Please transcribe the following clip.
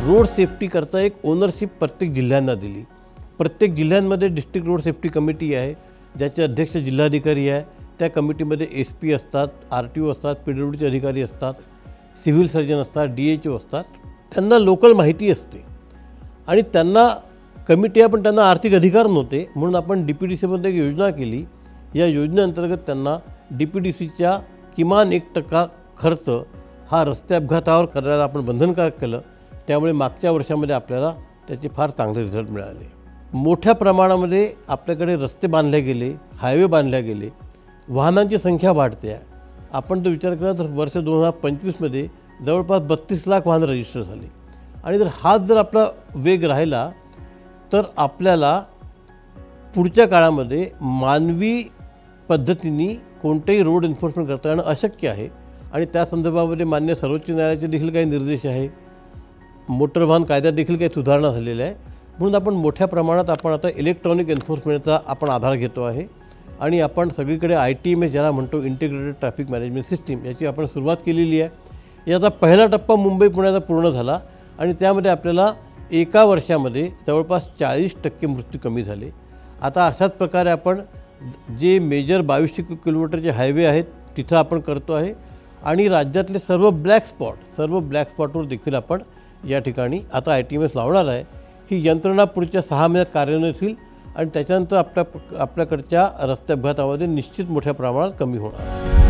Road सेफ्टीकरता एक ownership प्रत्येक जिल्ह्यांना दिली। प्रत्येक जिल्ह्यांमध्ये डिस्ट्रिक्ट रोड सेफ्टी कमिटी आहे, ज्याचे अध्यक्ष जिल्हाधिकारी आहे। त्या कमिटीमध्ये SP असतात, RTO असतात, PWDचे अधिकारी असतात, सिव्हिल सर्जन असतात, DHO असतात। त्यांना लोकल माहिती असते आणि त्यांना कमिटी आहे, पण त्यांना आर्थिक अधिकार नव्हते, म्हणून आपण DPDCमध्ये एक योजना केली। या योजनेअंतर्गत त्यांना DPDCच्या किमान 1% खर्च हा रस्ते अपघातावर करायला आपण बंधनकारक केलं। त्यामुळे मागच्या वर्षामध्ये आपल्याला त्याचे फार चांगले रिझल्ट मिळाले। मोठ्या प्रमाणामध्ये आपल्याकडे रस्ते बांधले गेले, हायवे बांधले गेले, वाहनांची संख्या वाढते आहे। आपण तो विचार केला तर वर्ष 2025मध्ये जवळपास 32 लाख वाहन रजिस्टर झाले आणि हाच जर आपला वेग राहिला तर आपल्याला पुढच्या काळामध्ये मानवी पद्धतीने कोणतेही रोड एन्फोर्समेंट करता येणं अशक्य आहे आणि त्या संदर्भामध्ये मान्य सर्वोच्च न्यायालयाचे देखील काही निर्देश आहे। मोटर वाहन कायद्यात देखील काही सुधारणा झालेल्या आहे, म्हणून आपण मोठ्या प्रमाणात आपण आता इलेक्ट्रॉनिक एन्फोर्समेंटचा आपण आधार घेतो आहे आणि आपण सगळीकडे ITMS ज्याला म्हणतो इंटिग्रेटेड ट्रॅफिक मॅनेजमेंट सिस्टीम याची आपण सुरुवात केलेली आहे। याचा पहिला टप्पा मुंबई पुण्याचा पूर्ण झाला आणि त्यामध्ये आपल्याला एका वर्षामध्ये जवळपास 40% मृत्यू कमी झाले। आता अशाच प्रकारे आपण जे मेजर 2200 किलोमीटरचे हायवे आहेत तिथं आपण करतो आहे आणि राज्यातले सर्व ब्लॅक स्पॉटवर देखील आपण या ठिकाणी आता ITMS लावणार आहे। ही यंत्रणा पुढच्या 6 महिन्यात कार्यान्वित होईल आणि त्याच्यानंतर आपल्याकडच्या रस्ते अपघातामध्ये निश्चित मोठ्या प्रमाणात कमी होणार आहे।